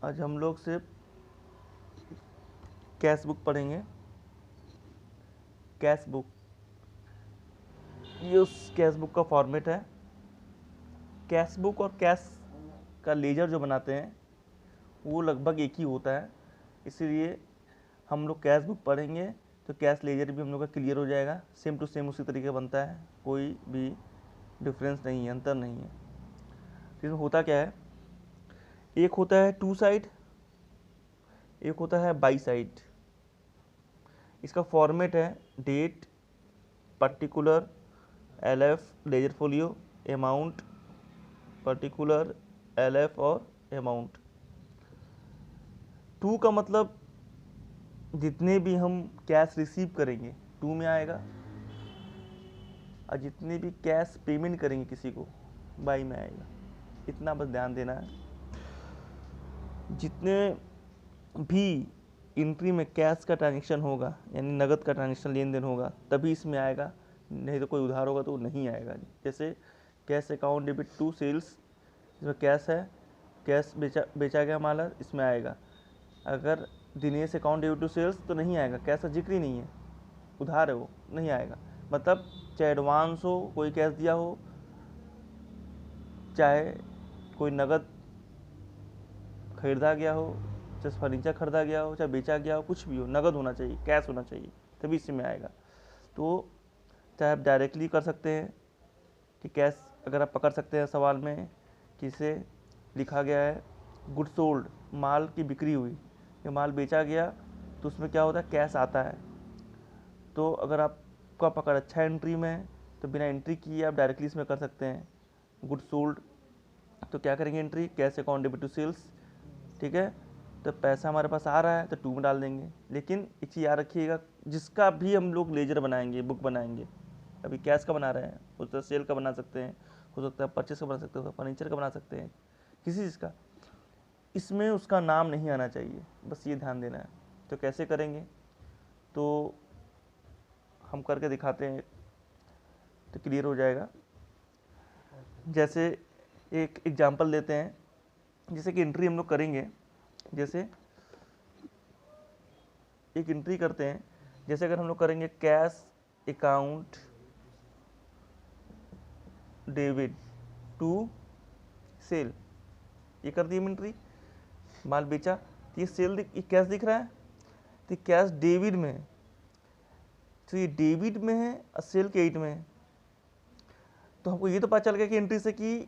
आज हम लोग सिर्फ कैश बुक पढ़ेंगे। कैश बुक, ये उस कैश बुक का फॉर्मेट है। कैश बुक और कैश का लेजर जो बनाते हैं वो लगभग एक ही होता है, इसीलिए हम लोग कैश बुक पढ़ेंगे तो कैश लेजर भी हम लोग का क्लियर हो जाएगा। सेम टू सेम उसी तरीके बनता है, कोई भी डिफरेंस नहीं है, अंतर नहीं है। तो इसमें होता क्या है, एक होता है टू साइड, एक होता है बाई साइड। इसका फॉर्मेट है date, particular, LF ledger folio, amount, particular, LF और अमाउंट। टू का मतलब जितने भी हम कैश रिसीव करेंगे टू में आएगा, और जितने भी कैश पेमेंट करेंगे किसी को बाई में आएगा। इतना बस ध्यान देना है। जितने भी एंट्री में कैश का ट्रांजेक्शन होगा यानी नगद का ट्रांजेक्शन लेन देन होगा तभी इसमें आएगा, नहीं तो कोई उधार होगा तो वो नहीं आएगा। जैसे cash account debit to sales, इसमें कैश है, कैश बेचा गया माल है, इसमें आएगा। अगर Dinesh account debit to sales तो नहीं आएगा, कैश का जिक्र ही नहीं है, उधार है वो, नहीं आएगा। मतलब चाहे एडवांस हो, कोई कैश दिया हो, चाहे कोई नगद खरीदा गया हो, चाहे फर्नीचर खरीदा गया हो, चाहे बेचा गया हो, कुछ भी हो, नगद होना चाहिए, कैश होना चाहिए, तभी इसमें आएगा। तो चाहे आप डायरेक्टली कर सकते हैं कि कैश, अगर आप पकड़ सकते हैं सवाल में किसे लिखा गया है गुड सोल्ड, माल की बिक्री हुई, ये माल बेचा गया, तो उसमें क्या होता है, कैश आता है। तो अगर आपका पकड़ अच्छा एंट्री में है तो बिना एंट्री किए आप डायरेक्टली इसमें कर सकते हैं गुड सोल्ड। तो क्या करेंगे, entry cash account debit to sales, ठीक है। तो पैसा हमारे पास आ रहा है तो टू में डाल देंगे। लेकिन एक चीज़ याद रखिएगा, जिसका भी हम लोग लेजर बनाएंगे, बुक बनाएंगे, अभी कैश का बना रहे हैं, हो सकता है सेल का बना सकते हैं, हो सकता है परचेस का बना सकते हैं, फर्नीचर का बना सकते हैं, किसी चीज़ का, इसमें उसका नाम नहीं आना चाहिए, बस ये ध्यान देना है। तो कैसे करेंगे, तो हम करके दिखाते हैं तो क्लियर हो जाएगा। जैसे एक एग्जांपल देते हैं, जैसे कि एंट्री हम लोग करेंगे, जैसे एक एंट्री करते हैं, जैसे अगर हम लोग करेंगे cash account debit to sale, ये कर दी एंट्री, माल बेचा, तो ये सेल ये कैश दिख रहा है, तो कैश डेबिट में है, तो ये डेबिट में है और सेल क्रेडिट में है। तो हमको ये तो पता चल गया कि एंट्री से कि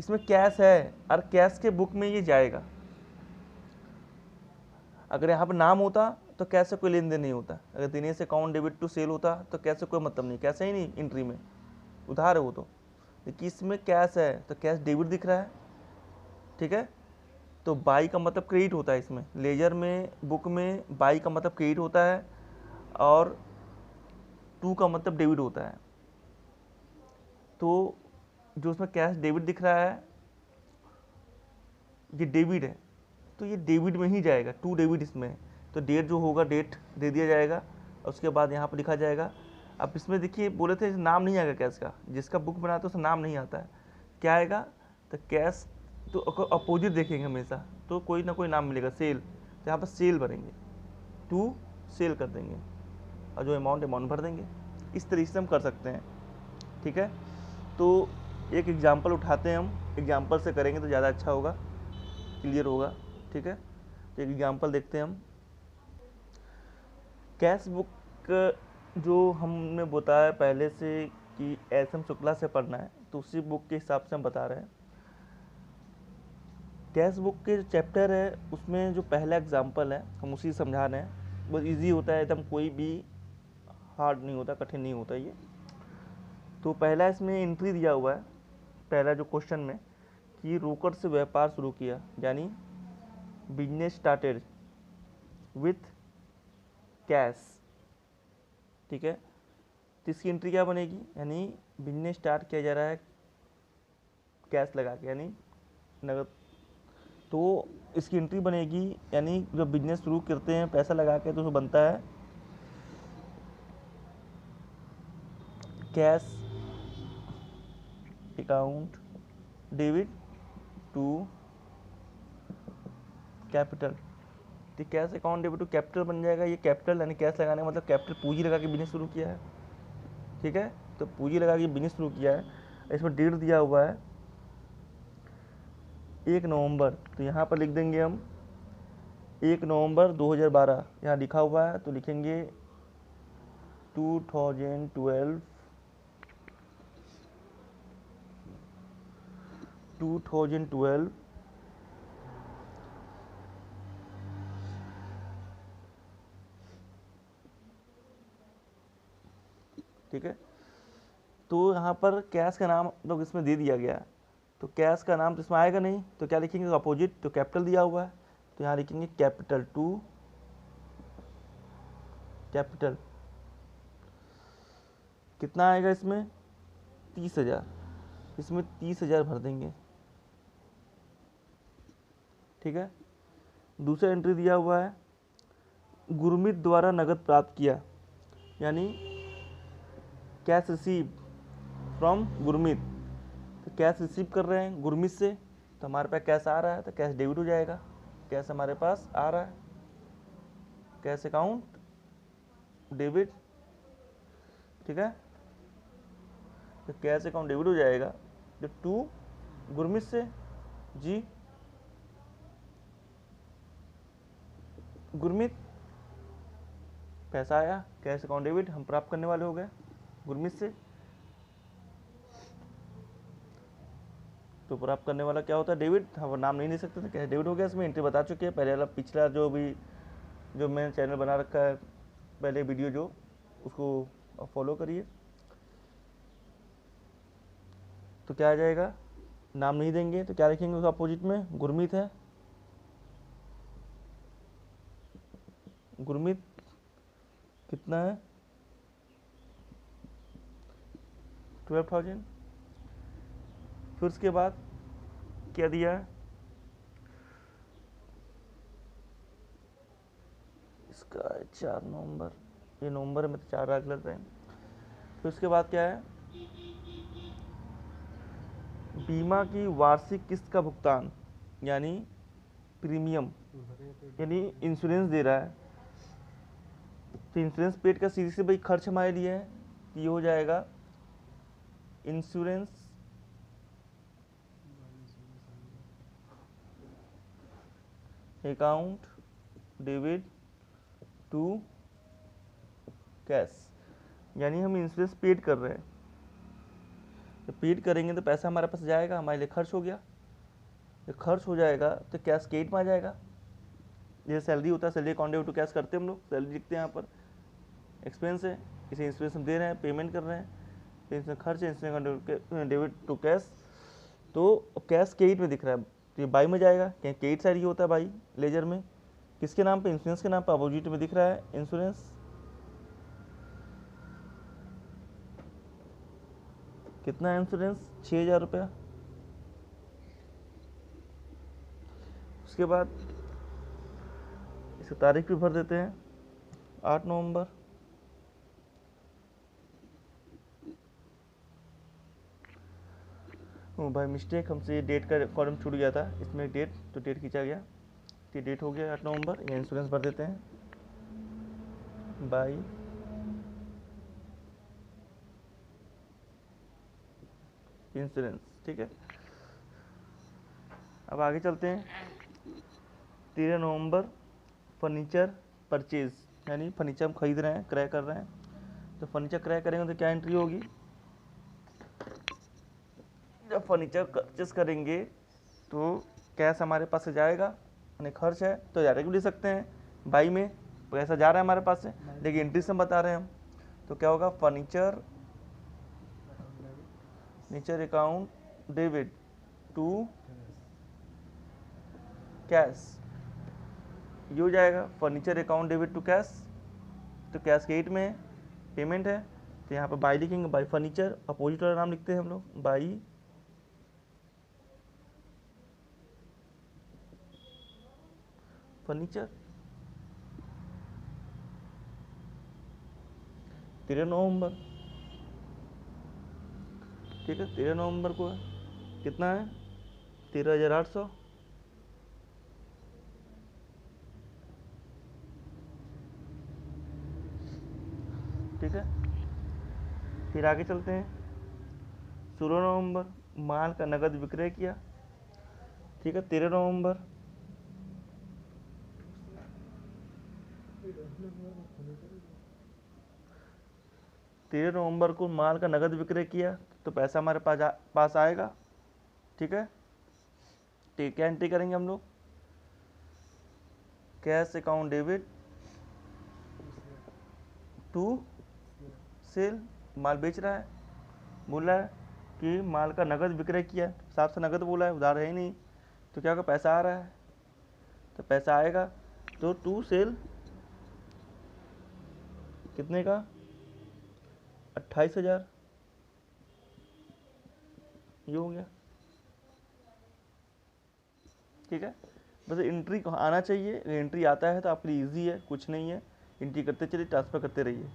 इसमें कैश है और कैश के बुक में ये जाएगा। अगर यहाँ पर नाम होता तो कैश से कोई लेन देन नहीं होता, अगर Dinesh account debit to sale होता तो कैश से कोई मतलब नहीं, कैश है ही नहीं एंट्री में, उधार है वो तो। लेकिन इसमें कैश है तो कैश डेबिट दिख रहा है, ठीक है। तो बाई का मतलब क्रेडिट होता है, इसमें लेजर में बुक में बाई का मतलब क्रेडिट होता है और टू का मतलब डेबिट होता है। तो जो उसमें कैश डेबिट दिख रहा है ये डेबिट है, तो ये डेबिट में ही जाएगा, टू डेबिट इसमें है। तो डेट जो होगा डेट दे दिया जाएगा और उसके बाद यहाँ पर लिखा जाएगा। अब इसमें देखिए बोले थे नाम नहीं आएगा कैश का, जिसका बुक बनाता है उसका नाम नहीं आता है, क्या आएगा, तो कैश तो अपोजिट देखेंगे हमेशा, तो कोई ना कोई नाम मिलेगा, सेल, तो यहाँ पर सेल भरेंगे, टू सेल कर देंगे और जो अमाउंट भर देंगे। इस तरीके से हम कर सकते हैं, ठीक है। तो एक एग्जांपल उठाते हैं हम, एग्जांपल से करेंगे तो ज़्यादा अच्छा होगा, क्लियर होगा, ठीक है। तो एक एग्जांपल देखते हैं हम। कैश बुक जो हमने बताया पहले से कि एस.एम. शुक्ला से पढ़ना है, तो उसी बुक के हिसाब से हम बता रहे हैं। कैश बुक के जो चैप्टर है उसमें जो पहला एग्जांपल है हम उसी समझा रहे हैं, बहुत इजी होता है एकदम, कोई भी हार्ड नहीं होता, कठिन नहीं होता ये। तो पहला इसमें एंट्री दिया हुआ है, पहला जो क्वेश्चन में, कि रोकड़ से व्यापार शुरू किया, यानी बिजनेस स्टार्टेड विथ कैश, ठीक है। तो इसकी एंट्री क्या बनेगी, यानी बिजनेस स्टार्ट किया जा रहा है कैश लगा के, यानी नगद। तो इसकी एंट्री बनेगी, यानी जब बिजनेस शुरू करते हैं पैसा लगा के तो बनता है cash account debit to capital, तो cash account debit to capital बन जाएगा। ये कैपिटल यानी कैश लगाने का मतलब कैपिटल पूंजी लगा के बिजनेस शुरू किया है, ठीक है, तो पूंजी लगा के बिजनेस शुरू किया है। इसमें डेट दिया हुआ है 1 नवंबर, तो यहाँ पर लिख देंगे हम 1 नवंबर 2012, यहाँ लिखा हुआ है तो लिखेंगे 2012 ठीक है। तो यहाँ पर कैश का नाम तो इसमें दे दिया गया, तो कैश का नाम तो इसमें आएगा नहीं, तो क्या लिखेंगे अपोजिट, तो कैपिटल दिया हुआ है तो यहाँ लिखेंगे कैपिटल टू कैपिटल। कितना आएगा इसमें 30,000, इसमें 30,000 भर देंगे, ठीक है। दूसरा एंट्री दिया हुआ है गुरमीत द्वारा नगद प्राप्त किया, यानी कैश रिसीव फ्रॉम गुरमीत, तो कैश रिसीव कर रहे हैं गुरमीत से, तो हमारे पास कैश आ रहा है तो कैश डेबिट हो जाएगा। कैश हमारे पास आ रहा है, कैश अकाउंट डेबिट, ठीक है, तो कैश अकाउंट डेबिट हो जाएगा। तो टू गुरमीत से जी गुरमीत, पैसा आया, कैश अकाउंट डेबिट हम प्राप्त करने वाले हो गए गुरमीत से। तो प्राप्त करने वाला क्या होता है डेबिट, हम नाम नहीं ले सकते थे, कैश डेबिट हो गया। इसमें एंट्री बता चुके हैं पहले वाला, पिछला जो मैंने चैनल बना रखा है पहले वीडियो जो, उसको फॉलो करिए। तो क्या आ जाएगा, नाम नहीं देंगे तो क्या लिखेंगे उसका अपोजिट में, गुरमीत है, गुरमीत कितना है 12,000। फिर उसके बाद क्या दिया है, इसका 4 नवंबर, ये नवंबर में तो 4 रख लेते हैं। फिर उसके बाद क्या है, बीमा की वार्षिक किस्त का भुगतान, यानी प्रीमियम, यानी इंश्योरेंस दे रहा है, तो इंश्योरेंस पेड का सीरीज से भाई खर्च हमारे लिए है, ये हो जाएगा insurance account debit to cash, यानी हम इंश्योरेंस पेड कर रहे हैं, तो पेड करेंगे तो पैसा हमारे पास जाएगा, हमारे लिए खर्च हो गया, तो खर्च हो जाएगा तो कैश केट में आ जाएगा। जैसे सैलरी होता है, salary account debit to cash करते हैं हम लोग, सैलरी लिखते हैं यहाँ पर, एक्सपेंस है, इसे इंश्योरेंस हम दे रहे हैं, पेमेंट कर रहे हैं, तो इसमें खर्च है, इंश्योरेंस डेबिट टू कैश, तो कैश क्रेडिट में दिख रहा है, तो ये बाई में जाएगा, क्या क्रेडिट साइड ये होता है बाई लेजर में, किसके नाम पे, इंश्योरेंस के नाम पे, अपोजिट में दिख रहा है इंश्योरेंस। कितना है इंश्योरेंस 6,000 रुपया। उसके बाद इसकी तारीख भी भर देते हैं 8 नवंबर। भाई मिस्टेक हमसे ये डेट का कॉलम छूट गया था, इसमें डेट, तो डेट खींचा गया, ये डेट हो गया 8 नवंबर। ये इंश्योरेंस भर देते हैं बाई इंश्योरेंस, ठीक है। अब आगे चलते हैं, 13 नवंबर फर्नीचर परचेज, यानी फर्नीचर हम खरीद रहे हैं, क्रय कर रहे हैं, तो फर्नीचर क्रय करेंगे तो क्या एंट्री होगी, जब फर्नीचर परचेज करेंगे तो कैश हमारे पास से जाएगा, यानी खर्च है तो डायरेक्ट भी ले सकते हैं, बाई में पैसा जा रहा है हमारे पास से, लेकिन एंट्री से हम बता रहे हैं हम, तो क्या होगा furniture account debit to cash, ये हो जाएगा furniture account debit to cash, तो कैश क्रेडिट में पेमेंट है, तो यहाँ पर बाई लिखेंगे, बाई फर्नीचर, अपोजिट वाला नाम लिखते हैं हम लोग बाई फर्नीचर। 13 नवंबर, ठीक है, 13 नवंबर को कितना है 13,800, ठीक है। फिर आगे चलते हैं। 16 नवंबर माल का नगद विक्रय किया, ठीक है। 13 नवंबर 13 नवंबर को माल का नगद विक्रय किया, तो पैसा हमारे पास आएगा, ठीक है। क्या एंट्री करेंगे हम लोग? Cash account debit to sale, माल बेच रहा है, बोला है कि माल का नगद विक्रय किया, साफ से नगद बोला है, उधार है ही नहीं, तो क्या होगा, पैसा आ रहा है, तो पैसा आएगा, तो टू सेल कितने का? 28,000, ये हो गया, ठीक है। बस एंट्री आना चाहिए, एंट्री आता है तो आपके लिए ईजी है, कुछ नहीं है, एंट्री करते चलिए, ट्रांसफ़र करते रहिए।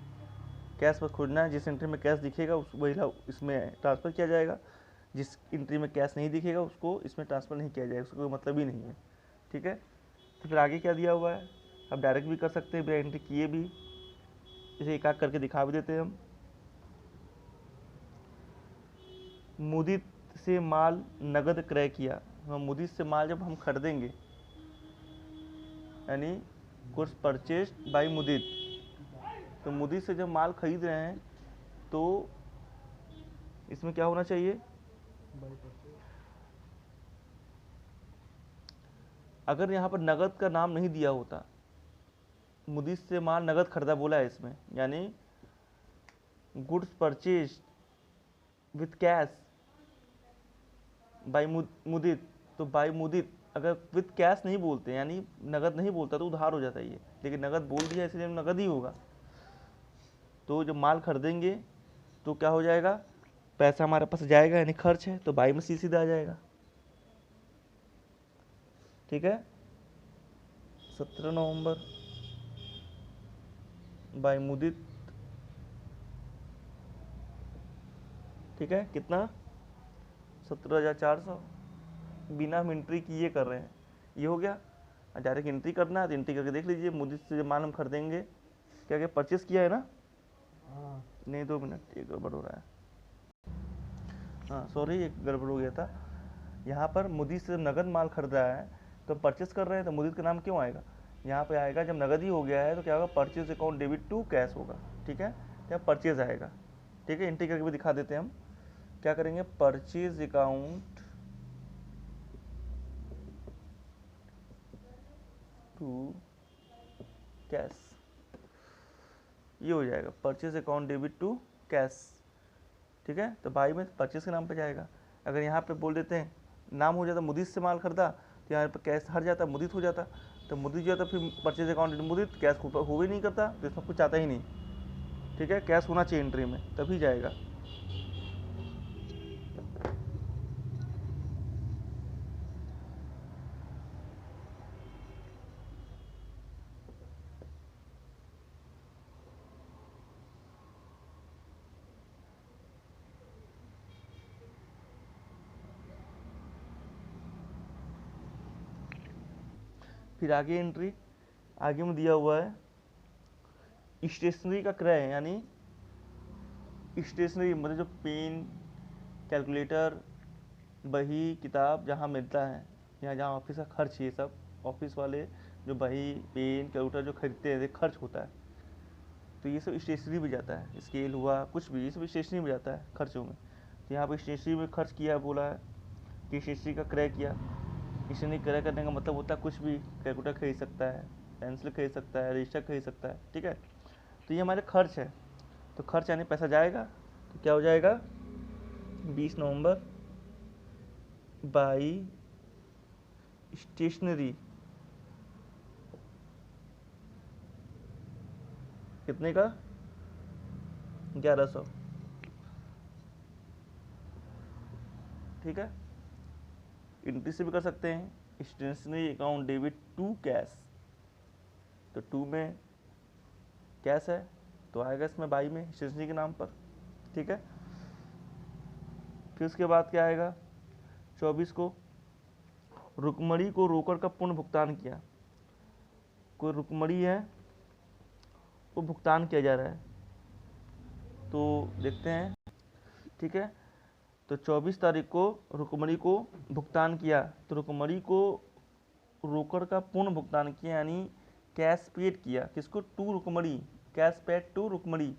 कैश बस खोजना है, जिस एंट्री में कैश दिखेगा उस वही इसमें ट्रांसफ़र किया जाएगा, जिस एंट्री में कैश नहीं दिखेगा उसको इसमें ट्रांसफ़र नहीं किया जाएगा, उसका कोई मतलब ही नहीं है, ठीक है। तो फिर आगे क्या दिया हुआ है, आप डायरेक्ट भी कर सकते हैं बिना एंट्री किए भी, इसे एक आध करके दिखा भी देते हैं हम। मुदित से माल नगद क्रय किया, हम मुदित से माल जब हम खरीदेंगे, यानी गुड्स परचेज बाय मुदित, तो मुदित से जब माल खरीद रहे हैं तो इसमें क्या होना चाहिए, अगर यहाँ पर नगद का नाम नहीं दिया होता, मुदित से माल नगद खरीदा बोला है इसमें, यानी goods purchase with cash by Mudit, तो बाय मुदित अगर विथ कैश नहीं बोलते, यानी नगद नहीं बोलता, तो उधार हो जाता है ये, लेकिन नगद बोल दिया इसलिए नगद ही होगा। तो जब माल खरीदेंगे तो क्या हो जाएगा, पैसा हमारे पास जाएगा, यानी खर्च है, तो बाई में सीधा आ जाएगा, ठीक है। 17 नवंबर बाय मुदित, ठीक है, कितना? 17,400, बिना हम एंट्री किए कर रहे हैं, ये हो गया। डायरेक्ट एंट्री करना है तो एंट्री करके देख लीजिए, मुदित से जब माल हम खरीदेंगे, क्या क्या परचेस किया है ना? नहीं, 2 मिनट, ये गड़बड़ हो रहा है, हाँ सॉरी, एक गड़बड़ हो गया था। यहाँ पर मुदित से नगद माल खरीद रहा है तो परचेस कर रहे हैं, तो मुदित का नाम क्यों आएगा? यहाँ पे आएगा जब नगद ही हो गया है तो क्या होगा, purchase account debit to cash होगा, ठीक है। क्या परचेज आएगा, ठीक है। एंट्री करके भी दिखा देते हैं हम, क्या करेंगे, परचेज अकाउंट टू कैश, ये हो जाएगा purchase account debit to cash, ठीक है। तो बाई में परचेज के नाम पे जाएगा। अगर यहाँ पे बोल देते हैं, नाम हो जाता मुदित से माल खरीदा, तो यहाँ पे कैश हट जाता, मुदित हो जाता, तो मुदित जो जाता फिर परचेज अकाउंट मुदित, कैश हो भी नहीं करता, तो इसमें कुछ आता ही नहीं, ठीक है। कैश होना चाहिए एंट्री में, तभी जाएगा। फिर आगे एंट्री, आगे में दिया हुआ है स्टेशनरी का क्रय, यानी स्टेशनरी मतलब जो पेन, कैलकुलेटर, बही, किताब जहाँ मिलता है, यहाँ जहाँ ऑफिस का खर्च, ये सब ऑफिस वाले जो बही, पेन, कैलकुलेटर जो खरीदते हैं, खर्च होता है, तो ये सब स्टेशनरी में जाता है, स्केल हुआ कुछ भी, ये सब स्टेशनरी में जाता है खर्चों में। तो यहाँ पर स्टेशनरी में खर्च किया बोला है कि स्टेशनरी का क्रय किया। स्टेशनरी क्रय करने का मतलब होता है कुछ भी, कैलकुलेटर खरीद सकता है, पेंसिल खरीद सकता है, रजिस्टर खरीद सकता है, ठीक है। तो ये हमारे खर्च है, तो खर्च यानी पैसा जाएगा, तो क्या हो जाएगा, 20 नवंबर बाई स्टेशनरी, कितने का, 1100, ठीक है। एंट्री से भी कर सकते हैं, stationery account debit to cash, तो टू में कैश है तो आएगा इसमें बाई में स्टेशनरी के नाम पर, ठीक है। फिर उसके बाद क्या आएगा, 24 को रुकमणी को रोकड़ का पूर्ण भुगतान किया, कोई रुकमणी है वो भुगतान किया जा रहा है, तो देखते हैं, ठीक है। तो 24 तारीख को रुकमणी को भुगतान किया, तो रुकमणी को रोकड़ का पूर्ण भुगतान किया, यानी कैश पेड किया। किसको? To Rukmani, cash paid to Rukmani.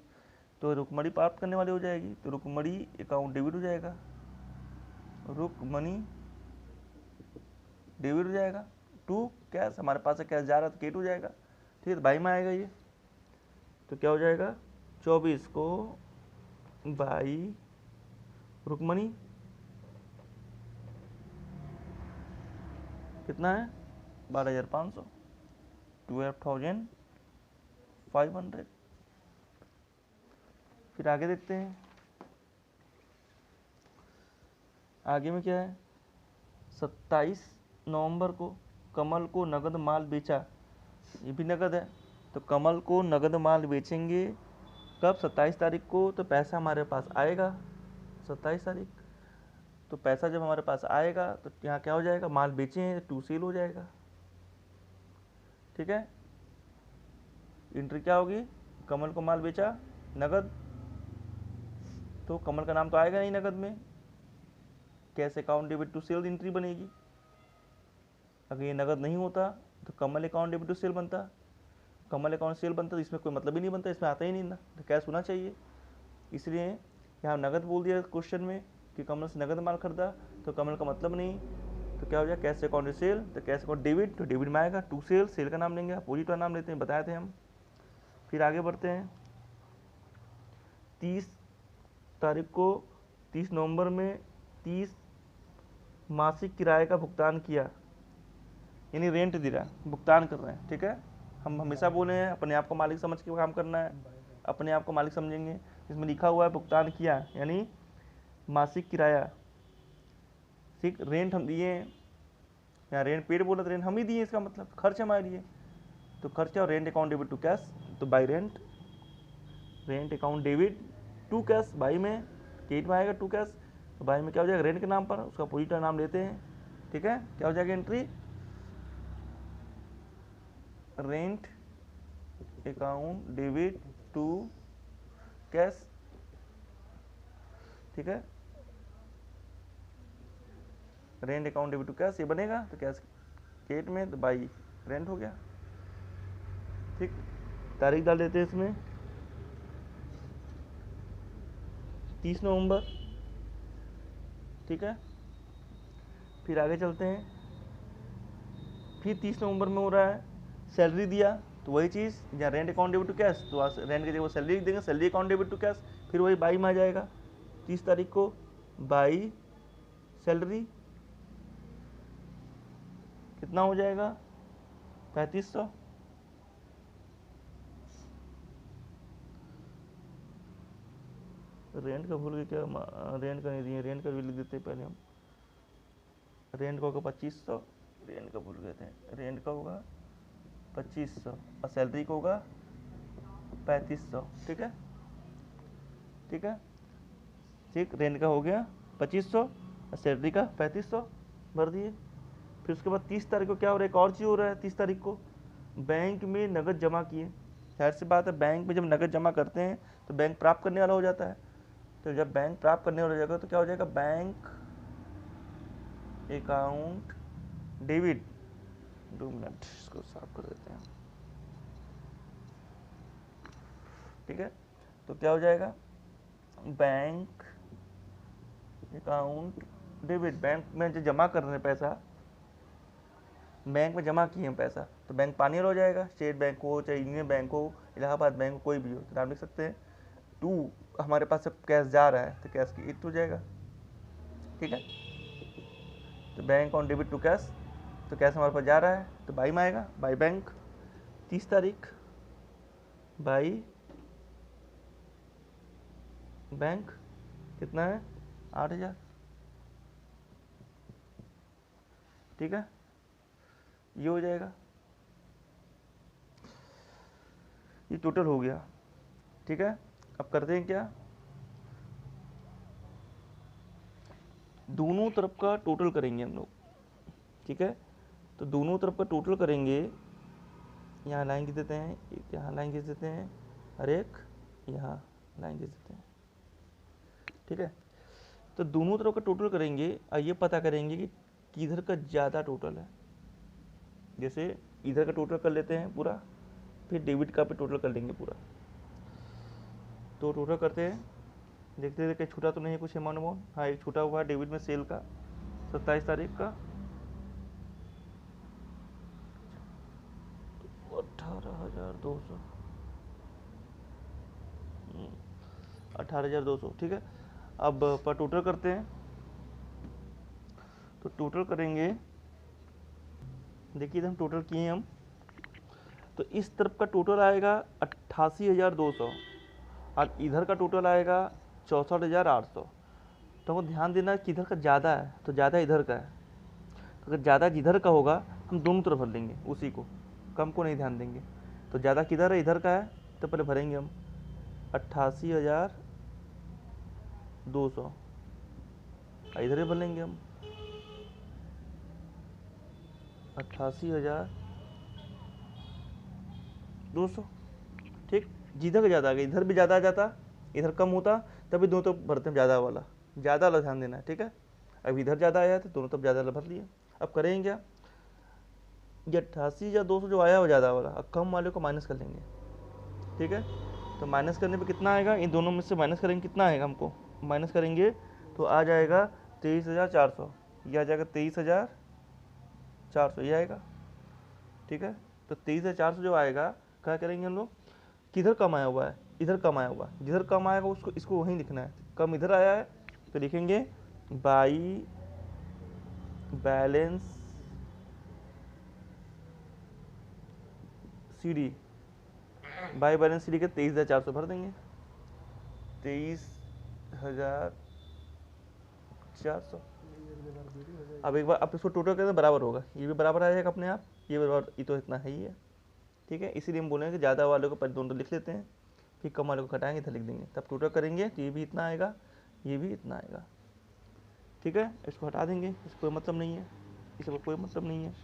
तो रुकमणी प्राप्त करने वाली हो जाएगी, तो रुकमणी अकाउंट डेबिट हो जाएगा, रुकमणी डेबिट हो जाएगा। टू कैश, हमारे पास से कैश जा रहा है तो क्रेडिट हो जाएगा, ठीक है। तो बाई में आएगा ये, तो क्या हो जाएगा? 24 को बाई रुकमणी, कितना है? 12,500, 12,500। फिर आगे देखते हैं, आगे में क्या है? 27 नवंबर को कमल को नगद माल बेचा, ये भी नगद है। तो कमल को नगद माल बेचेंगे कब? 27 तारीख को। तो पैसा हमारे पास आएगा 27 तारीख। तो पैसा जब हमारे पास आएगा तो यहाँ क्या हो जाएगा? माल बेचे हैं, टू सेल हो जाएगा, ठीक है। एंट्री क्या होगी? कमल को माल बेचा नगद, तो कमल का नाम तो आएगा नहीं नगद में, cash account debit to sale entry बनेगी। अगर ये नगद नहीं होता तो Kamal account debit to sale बनता, कमल अकाउंट सेल बनता, तो इसमें कोई मतलब ही नहीं बनता, इसमें आता ही नहीं ना, तो कैश होना चाहिए। इसलिए यहाँ नगद बोल दिया क्वेश्चन में कि कमल से नगद माल खरीदा, तो कमल का मतलब नहीं, तो क्या हो जाएगा? कैश अकाउंट सेल, तो कैश अकाउंट डेबिट, तो डेबिट में आएगा टू सेल, सेल का नाम लेंगे, अपोजिट का नाम लेते हैं, बताए थे हम। फिर आगे बढ़ते हैं, 30 तारीख को 30 नवंबर में 30 मासिक किराए का भुगतान किया, यानी रेंट दे रहा है, भुगतान कर रहे हैं, ठीक है। हम हमेशा बोले हैं अपने आप को मालिक समझ के काम करना है, अपने आप को मालिक समझेंगे। इसमें लिखा हुआ है भुगतान किया, यानी मासिक किराया, ठीक। रेंट हम दिए हैं, यहाँ रेंट पेड बोला तो रेंट हम ही दिए, इसका मतलब खर्च हमारे लिए, तो खर्च और rent account debit to cash, तो by rent, rent account debit to cash, by में क्रेडिट में आएगा टू कैश, तो बाई में क्या हो जाएगा? रेंट के नाम पर उसका अपोजिट का नाम लेते हैं, ठीक है। क्या हो जाएगा entry? Rent account debit to cash, ठीक है। Rent account debit to cash ये बनेगा, तो कैश क्रेडिट में, तो बाई रेंट हो गया, ठीक। तारीख डाल देते हैं इसमें 30 नवंबर, ठीक है। फिर आगे चलते हैं, फिर 30 नवंबर में हो रहा है सैलरी दिया, तो वही चीज़ जहाँ rent account debit to cash, तो रेंट की जगह सैलरी देंगे, salary account debit to cash, फिर वही बाई में आ जाएगा 30 तारीख को बाई सैलरी, कितना हो जाएगा? 3500, रेंट का भूल गए क्या? रेंट का नहीं दिए, रेंट का भी लिख देते पहले हम। रेंट का होगा 2500, रेंट का भूल गए थे, रेंट का होगा 2500 और सैलरी का होगा 3500, ठीक है, ठीक है, ठीक। रेंट का हो गया 2500 और सैलरी का 3500 भर दिए। फिर उसके बाद 30 तारीख को क्या हो रहा है? एक और चीज़ हो रहा है 30 तारीख को, बैंक में नगद जमा किए। जाहिर सी बात है, बैंक में जब नगद जमा करते हैं तो बैंक प्राप्त करने वाला हो जाता है, तो जब बैंक प्राप्त करने वाला हो जाएगा तो क्या हो जाएगा? बैंक अकाउंट डेबिट, 2 मिनट इसको साफ कर देते हैं, ठीक है। तो क्या हो जाएगा? बैंक अकाउंट डेबिट, बैंक में जो जमा कर रहे हैं पैसा, बैंक में जमा किए हैं पैसा, तो बैंक पानी वाला हो जाएगा, स्टेट बैंक हो चाहे यूनियन बैंक हो, इलाहाबाद बैंक हो, कोई भी हो, तो नाम लिख सकते हैं। टू हमारे पास से कैश जा रहा है तो कैश की इट हो जाएगा, ठीक है। तो bank on debit to cash, तो कैश हमारे पास जा रहा है तो बाई में आएगा, बाई बैंक 30 तारीख बाई बैंक, कितना है? 8000, ठीक है, ये हो जाएगा, ये टोटल हो गया, ठीक है। अब करते हैं क्या? दोनों तरफ का टोटल करेंगे हम लोग, ठीक है। तो दोनों तरफ का टोटल करेंगे, यहाँ लाइन खींच देते हैं, एक यहाँ लाइन खींच देते हैं और एक यहाँ, लाइन खींच देते हैं, ठीक है। तो दोनों तरफ का टोटल करेंगे और ये पता करेंगे कि किधर का ज़्यादा टोटल है। जैसे इधर का टोटल कर लेते हैं पूरा, फिर डेबिट का पे टोटल कर लेंगे पूरा। तो टोटल करते हैं, देखते हैं कि छूटा तो नहीं है कुछ अमाउंट। हाँ, एक छूटा हुआ है डेबिट में सेल का 27 तारीख का 18,200, 18,200, ठीक है। अब पर टोटल करते हैं, तो टोटल करेंगे, देखिए हम टोटल किए हम, तो इस तरफ का टोटल आएगा 88,200 और इधर का टोटल आएगा 64,800। तो हमको ध्यान देना है कि इधर का ज़्यादा है तो ज़्यादा इधर का है। तो अगर ज़्यादा जिधर का होगा हम दोनों तरफ भर लेंगे, उसी को, कम को नहीं ध्यान देंगे। तो ज़्यादा किधर है, इधर का है, तो पहले भरेंगे हम 88,200, इधर ही भर लेंगे हम 88,200, ठीक। जिधर का ज़्यादा आ गया, इधर भी ज़्यादा आ जाता, इधर कम होता, तभी दोनों तरफ भरते हैं ज़्यादा वाला ध्यान देना है, ठीक है। अब इधर ज़्यादा आया तो दोनों तरफ ज़्यादा वाला भर लिए। अब करेंगे क्या, ये 88,200 जो आया वो ज़्यादा वाला, अब कम वाले को माइनस कर लेंगे, ठीक है। तो माइनस करने पे कितना आएगा, इन दोनों में से माइनस करेंगे कितना आएगा, हमको माइनस करेंगे तो आ जाएगा 23,400, यह आ जाएगा 23,400, ये आएगा, ठीक है। तो 23,400 जो आएगा, क्या करेंगे हम लोग, किधर कम आया हुआ है, इधर कम आया हुआ है, जिधर कम आएगा उसको, इसको वहीं लिखना है। कम इधर आया है तो लिखेंगे by balance CD, by balance CD के 23,400 भर देंगे, 23,400। अब एक बार अब इसको टोटल करें तो बराबर होगा, ये भी बराबर आ जाएगा अपने आप, ये बराबर, ये तो इतना है ही है, ठीक है। इसीलिए हम बोलेंगे कि ज़्यादा वाले को पहले दोनों लिख लेते हैं, फिर कम वाले को घटाएंगे तो लिख देंगे, तब टोटल करेंगे तो ये भी इतना आएगा, ये भी इतना आएगा, ठीक है। इसको हटा देंगे, इसको कोई मतलब नहीं है, इसको कोई मतलब नहीं है,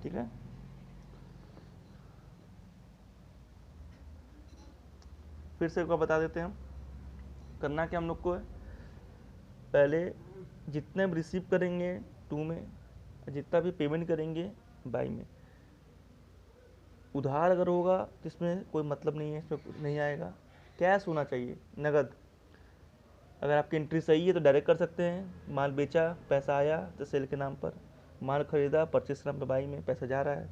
ठीक है। फिर से एक बार बता देते हैं हम, करना क्या हम लोग को है, पहले जितने भी रिसीव करेंगे 2 में, जितना भी पेमेंट करेंगे बाई में, उधार अगर होगा तो इसमें कोई मतलब नहीं है, इसमें कुछ नहीं आएगा। कैश होना चाहिए, नगद। अगर आपकी एंट्री सही है तो डायरेक्ट कर सकते हैं, माल बेचा पैसा आया तो सेल के नाम पर, माल खरीदा परचेस के नाम पर बाई में पैसा जा रहा है,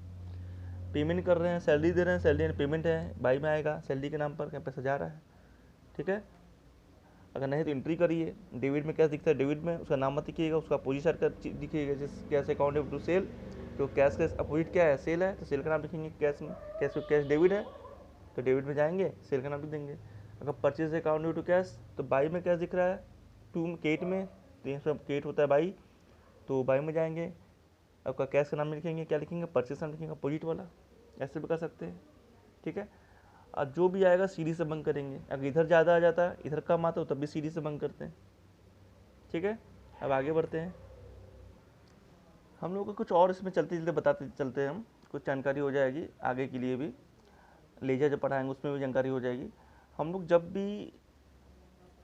पेमेंट कर रहे हैं, सैलरी दे रहे हैं, सैलरी पेमेंट है बाई में आएगा, सैलरी के नाम पर क्या पैसा जा रहा है, ठीक है। अगर नहीं तो एंट्री करिए, डेबिट में कैश दिखता है, डेबिट में उसका नाम मत दिखिएगा, उसका अपोजिट साइड का दिखिएगा, जिस कैश अकाउंट टू सेल, तो कैश का अपोजिट क्या है, सेल है, तो सेल का नाम लिखेंगे कैश में, कैश डेबिट है तो डेबिट में जाएंगे, सेल का नाम लिख देंगे। अगर purchase account due to cash, तो बाई में कैश दिख रहा है, केट में, तो यहाँ सब केट होता है बाई, तो बाई में जाएंगे, आपका कैश का नाम लिखेंगे, क्या लिखेंगे, परचेज नाम लिखेंगे अपोजिट वाला, ऐसे भी कर सकते हैं, ठीक है। और जो भी आएगा सीडी से बंद करेंगे, अगर इधर ज़्यादा आ जाता है, इधर कम आता हो, तब भी सीडी से बंद करते हैं, ठीक है। अब आगे बढ़ते हैं, हम लोग को कुछ और इसमें चलते चलते बताते चलते हैं, हम कुछ जानकारी हो जाएगी आगे के लिए भी, लेजर जब पढ़ाएंगे उसमें भी जानकारी हो जाएगी। हम लोग जब भी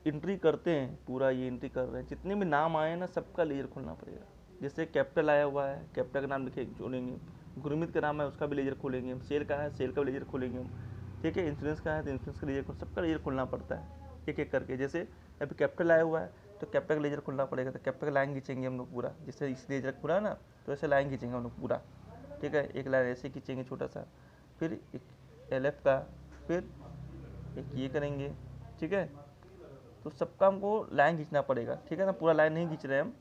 एंट्री करते हैं, पूरा ये एंट्री कर रहे हैं, जितने भी नाम आए ना सबका लेजर खोलना पड़ेगा। जैसे कैपिटल आया हुआ है, कैपिटल का नाम लिखे जोड़ेंगे, गुरमीत का नाम है उसका भी लेजर खोलेंगे हम, सेल का है सेल का भी लेजर खोलेंगे हम, ठीक है। इंश्योरेंस का है तो इंश्योरेंस का लेजर, सबका लेजर खोलना पड़ता है एक एक करके। जैसे अभी कैपिटल आया हुआ है तो कैपिटल का लेजर खोलना पड़ेगा, तो कैपिटल का लाइन खींचेंगे हम लोग पूरा, जैसे इस लेजर खुला ना तो ऐसे लाइन खींचेंगे हम लोग पूरा, ठीक है। एक लाइन ऐसे खींचेंगे छोटा सा, फिर एक LF का, फिर एक ये करेंगे, ठीक है। तो सबका हमको लाइन खींचना पड़ेगा, ठीक है ना। पूरा लाइन नहीं खींच रहे हम,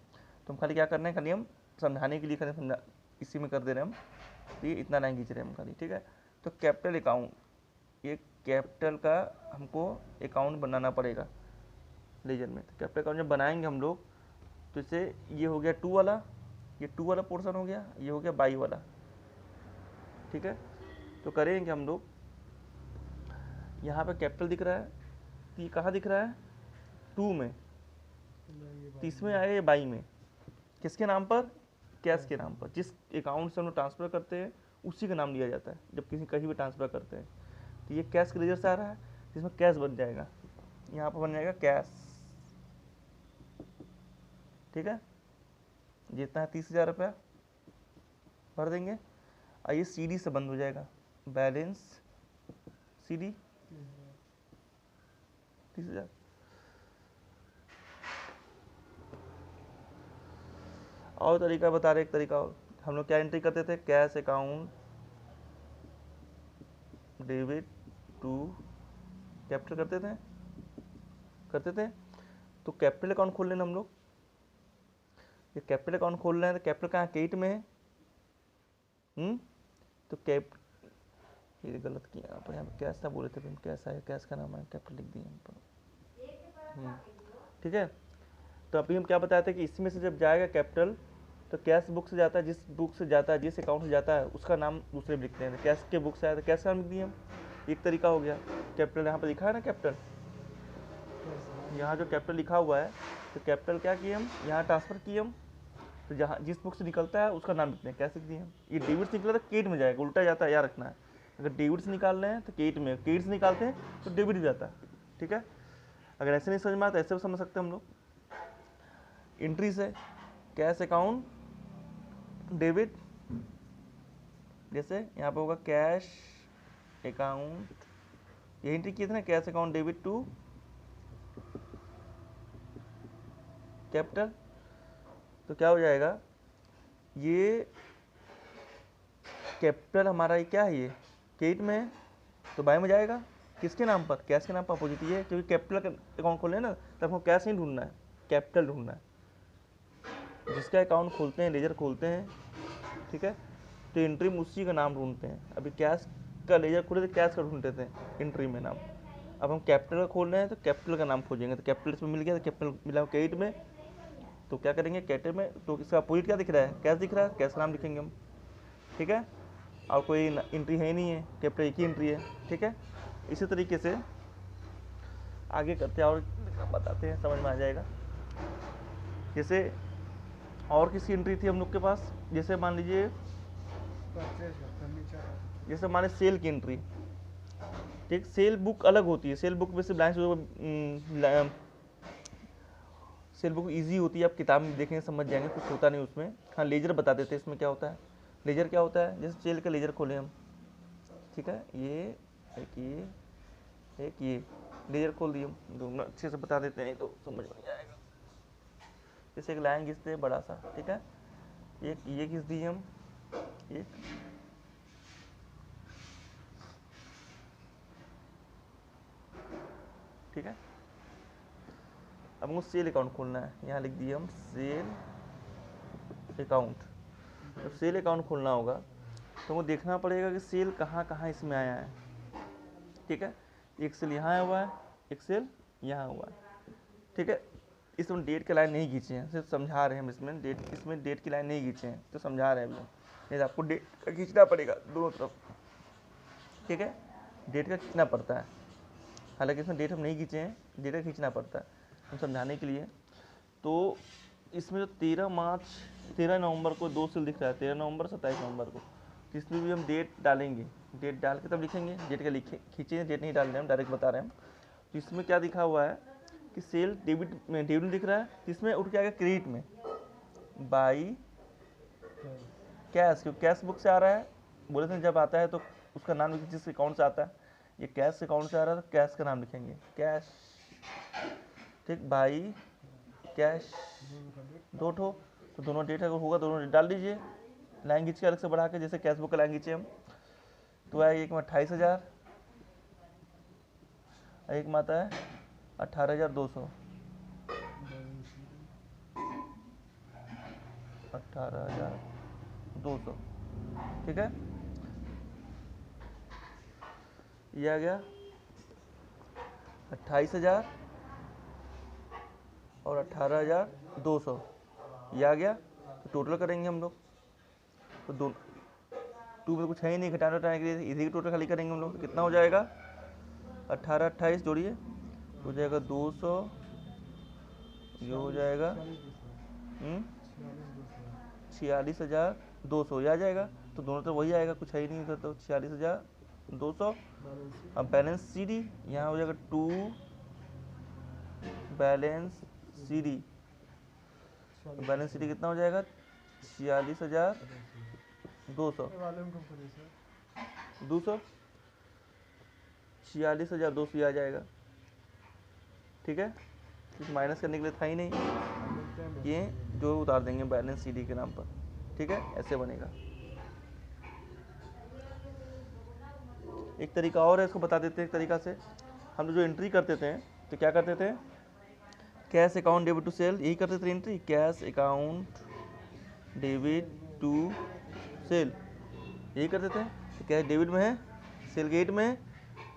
तो हम खाली क्या करना है, खाली हम समझाने के लिए खाली समझा इसी में कर दे रहे हैं हम, तो ये इतना लाइन खींच रहे हैं हम खाली, ठीक है। तो कैपिटल अकाउंट, ये कैपिटल का हमको अकाउंट बनाना पड़ेगा लेजर में। तो कैपिटल अकाउंट जब बनाएंगे हम लोग, तो इसे ये हो गया 2 वाला, ये 2 वाला पोर्शन हो गया, ये हो गया बाई वाला, ठीक है। तो करेंगे हम लोग, यहाँ पे कैपिटल दिख रहा है, तो ये कहाँ दिख रहा है, 2 में, तो इसमें आए बाई में, किसके नाम पर, कैश के नाम पर। जिस अकाउंट से हम लोग ट्रांसफ़र करते हैं उसी का नाम लिया जाता है जब किसी कहीं भी ट्रांसफ़र करते हैं। तो ये कैश के लेजर से आ रहा है, जिसमें कैश बन जाएगा, यहाँ पर बन जाएगा कैश, ठीक है। जितना है 30,000 रुपया भर देंगे, और ये CD से बंद हो जाएगा, बैलेंस CD 30,000। और तरीका बता रहे, एक तरीका और, हम लोग क्या एंट्री करते थे, cash account debit to capital करते थे। तो कैपिटल अकाउंट खोल लेना हम लोग, ये कैपिटल अकाउंट खोल रहे हैं तो कैपिटल कहाँ, क्रेडिट में है। तो ये गलत किया यहाँ पे कैश था बोले थे, कैश है, कैश का नाम है, कैपिटल लिख दिए हम पर, ठीक है। तो अभी हम क्या बताए थे कि इसमें से जब जाएगा कैपिटल तो कैश बुक से जाता है, जिस बुक से जाता है, जिस अकाउंट से जाता है उसका नाम दूसरे में लिखते हैं। तो कैश के बुक से आया तो कैश का नाम लिख दिए हम, एक तरीका हो गया। कैपिटल यहाँ पर लिखा है ना, कैपिटल यहाँ जो कैपिटल लिखा हुआ है, तो कैपिटल क्या किए हम, यहाँ ट्रांसफ़र किए हम, तो जहाँ जिस बुक से निकलता है उसका नाम लिखते हैं, कैसे लिख दिए हम। ये डेबिट से निकला तो क्रेडिट में जाएगा, उल्टा जाता है, याद रखना है। अगर डेबिट से निकाल रहे हैं तो क्रेडिट में, क्रेडिट से निकालते हैं तो डेबिट जाता है, ठीक है। अगर ऐसे नहीं समझ में आता ऐसे भी समझ सकते हैं हम लोग। एंट्री से कैश अकाउंट डेबिट, जैसे यहाँ पे होगा कैश अकाउंट, ये एंट्री किए थे ना, cash account debit to capital, तो क्या हो जाएगा, ये कैपिटल हमारा ये क्या है, ये क्रेडिट में है, तो बाय में जाएगा, किसके नाम पर, कैश के नाम पर अपोजिट ये है, क्योंकि कैपिटल अकाउंट खोले ना तो हमको कैश नहीं ढूंढना है, कैपिटल ढूंढना है। जिसका अकाउंट खोलते हैं, लेजर खोलते हैं, ठीक है, तो एंट्री में उसी का नाम ढूंढते हैं। अभी कैश का लेजर खोले तो कैश का ढूंढते थे एंट्री में नाम, अब हम कैपिटल का खोल रहे हैं तो कैपिटल का नाम खोजेंगे। तो कैपिटल इसमें मिल गया, तो कैपिटल मिला क्रेडिट में, तो क्या करेंगे, कैपिटल में, तो इसका अपोजिट क्या दिख रहा है, कैश दिख रहा है, कैश का नाम लिखेंगे हम, ठीक है। और कोई एंट्री है ही नहीं है, कैपिटल एक ही एंट्री है, ठीक है। इसी तरीके से आगे करते हैं और बताते हैं, समझ में आ जाएगा। जैसे और किसी एंट्री थी हम लोग के पास, जैसे मान लीजिए, जैसे माने सेल की एंट्री, ठीक, सेल बुक अलग होती है, सेल बुक में से ब्लाइंड सेल बुक इजी होती है, आप किताब में देखेंगे समझ जाएंगे, कुछ होता नहीं उसमें। हाँ, लेजर बता देते हैं इसमें क्या होता है। लेजर क्या होता है, जैसे सेल का लेजर खोले हम, ठीक है, ये एक ये लेजर खोल दिए हम, दोनों अच्छे से बता देते हैं तो समझ में आएगा। जैसे एक लाइन खींचते हैं बड़ा सा, ठीक है, एक ये खींच दिए हम, एक ठीक है। अब हमको सेल अकाउंट खोलना है, यहाँ लिख दिए हम सेल अकाउंट। तो सेल अकाउंट खोलना होगा तो हमको देखना पड़ेगा कि सेल कहाँ कहाँ इसमें आया है, ठीक है। एक सेल यहाँ आया हुआ है, एक सेल यहाँ हुआ है, ठीक है। इसमें डेट की लाइन नहीं खींचे हैं, सिर्फ समझा रहे हैं हम, इसमें डेट की लाइन नहीं खींचे हैं तो समझा रहे हैं अभी हम। नहीं आपको डेट का खींचना पड़ेगा दोनों तरफ, ठीक है, डेट का खींचना पड़ता है। हालांकि इसमें डेट हम नहीं खींचे हैं, डेट का खींचना पड़ता है हम समझाने के लिए। तो इसमें जो 13 नवंबर को 2 सेल दिख रहा है, 13 नवंबर 27 नवंबर को, तो इसमें भी हम डेट डालेंगे, डेट डाल के तब लिखेंगे, डेट का खींचे, डेट नहीं डाल रहे हम, डायरेक्ट बता रहे हैं हम। तो इसमें क्या दिखा हुआ है कि सेल डेबिट में दिख रहा है, इसमें उठ के आएगा क्रेडिट में, बाई कैश, क्योंकि कैश बुक से आ रहा है, बोले थे जब आता है तो उसका नाम लिखिए जिस अकाउंट से आता है। ये कैश अकाउंट से आ रहा है तो कैश का नाम लिखेंगे, कैश, ठीक, बाई कैश, दो ठो, तो दोनों डेट अगर होगा दोनों डेट डाल दीजिए, लाइन खींच के अलग से बढ़ा के, जैसे कैश बुक का लाइन खींचे हम, तो आएगा एक में 28,000, एक में आता है 18,200, 18,200, ठीक है। ये आ गया 28,000 और 18,200, ये आ गया। तो टोटल करेंगे हम लोग, तो दो टू में कुछ है ही नहीं घटाने उठाने के लिए, इसी की टोटल खाली करेंगे हम लोग, तो कितना हो जाएगा, 18 28 जोड़िए, हो जाएगा 200, ये हो जाएगा 46,200, ये आ जाएगा। तो दोनों तो वही आएगा, कुछ है ही नहीं उधर तो 46,200। अब बैलेंस सी डी यहाँ हो जाएगा 2 balance C D, balance C D कितना हो जाएगा 46,200 46,200 आ जाएगा। ठीक है, कुछ माइनस करने के लिए था ही नहीं, ये जो उतार देंगे बैलेंस सी डी के नाम पर। ठीक है, ऐसे बनेगा। एक तरीका और है, इसको बता देते हैं। एक तरीका से हम लोग जो एंट्री करते थे तो क्या करते थे, cash account debit to sale, यही करते थे entry, cash account debit to sale, यही करते थे। तो कैश डेबिट में है, सेल गेट में है,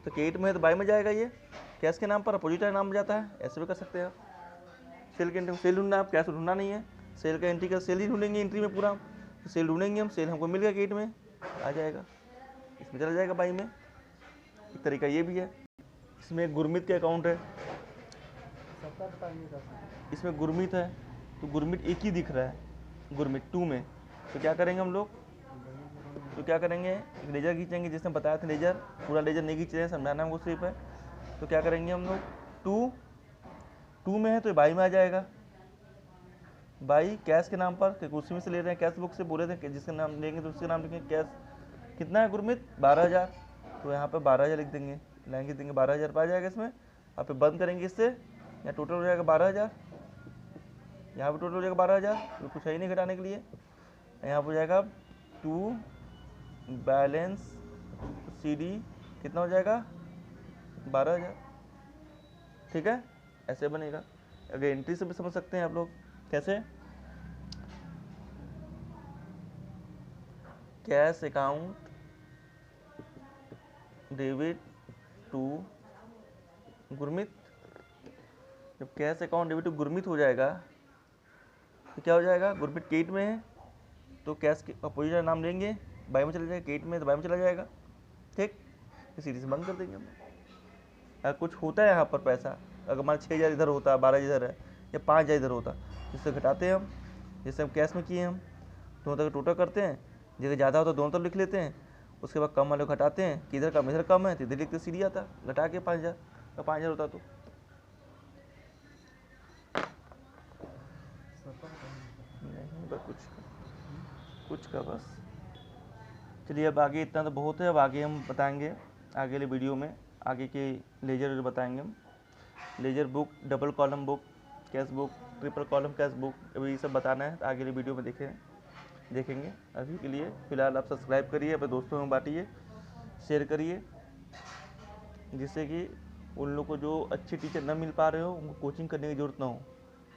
तो गेट में है तो बाई में जाएगा, ये कैश के नाम पर अपोजिटर नाम में जाता है। ऐसे भी कर सकते हैं आप। सेल के एंट्री, सेल ढूंढना, आप कैश ढूंढना नहीं है, सेल का एंट्री का सेल ही ढूंढेंगे एंट्री में पूरा, तो सेल ढूंढेंगे हम, सेल हमको मिल गया गेट में, आ जाएगा, इसमें चला जाएगा बाई में। एक तरीका ये भी है। इसमें एक गुरमीत का अकाउंट है, इसमें गुरमीत है, तो गुरमीत एक ही दिख रहा है गुरमीत 2 में, तो क्या करेंगे हम लोग, तो क्या करेंगे, एक लेजर खींचेंगे, जिसने बताया था लेजर, पूरा लेजर नहीं खींच रहे हैं, समझाना हमको सिर्फ है। तो क्या करेंगे हम लोग, 2 में है तो बाई में आ जाएगा, बाई कैश के नाम पर, क्योंकि उसी में से ले रहे हैं, कैश बुक से बोले थे जिसका नाम लेंगे तो उसके नाम लिखेंगे कैश। कितना है गुरमीत 12,000, तो यहाँ पे 12,000 लिख देंगे, लाइन खींच देंगे, 12,000 पर आ जाएगा इसमें। यहाँ पे बंद करेंगे इससे, यहाँ टोटल हो जाएगा 12,000, यहाँ पे टोटल हो जाएगा 12,000, तो कुछ है ही नहीं घटाने के लिए। यहाँ पर हो जाएगा 2 बैलेंस सी डी, कितना हो जाएगा 12,000। ठीक है, ऐसे बनेगा। अगर एंट्री से भी समझ सकते हैं आप लोग, कैसे, cash account debit to Gurmeet, जब cash account debit to Gurmeet हो जाएगा तो क्या हो जाएगा, गुरमीत गेट में है तो कैश के अपोजिट नाम लेंगे, बाई में चला जाएगा, गेट में तो बाई में चला जाएगा। ठीक, सीरीज बंद कर देंगे हम। अगर कुछ होता है यहाँ पर पैसा, अगर हमारा 6,000 इधर होता, 12,000 इधर है, या 5,000 इधर होता, जिससे घटाते हैं हम, जैसे हम कैश में किए हम, दोनों तरफ टोटल करते हैं, जगह ज़्यादा होता दोनों तरफ लिख लेते हैं, उसके बाद कम वाले घटाते हैं कि इधर कम है तो इधर लिखते सीधी आता, घटा के 5,000, अगर 5,000 होता तो। नहीं बस कुछ का बस। चलिए अब आगे इतना तो बहुत है, अब आगे हम बताएंगे आगे वाले वीडियो में, आगे के लेजर बताएंगे हम, laser book, double column book, cash book, triple column cash book, अभी ये सब बताना है, आगे वाले वीडियो में देखेंगे। अभी के लिए फ़िलहाल आप सब्सक्राइब करिए, अपने दोस्तों में बांटिए, शेयर करिए, जिससे कि उन लोग को जो अच्छे टीचर न मिल पा रहे हो उनको कोचिंग करने की ज़रूरत ना हो।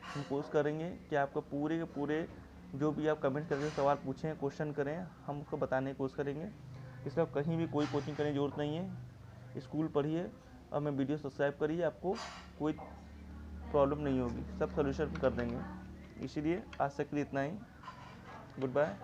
हम कोशिश करेंगे कि आपका पूरे के पूरे जो भी आप कमेंट करके सवाल पूछें, क्वेश्चन करें, हम उसको बताने की कोशिश करेंगे। इसलिए कहीं भी कोई कोचिंग करने की ज़रूरत नहीं है, स्कूल पढ़िए और मैं वीडियो सब्सक्राइब करिए, आपको कोई प्रॉब्लम नहीं होगी, सब सोल्यूशन कर देंगे। इसीलिए आज तक के लिए इतना ही, गुड बाय।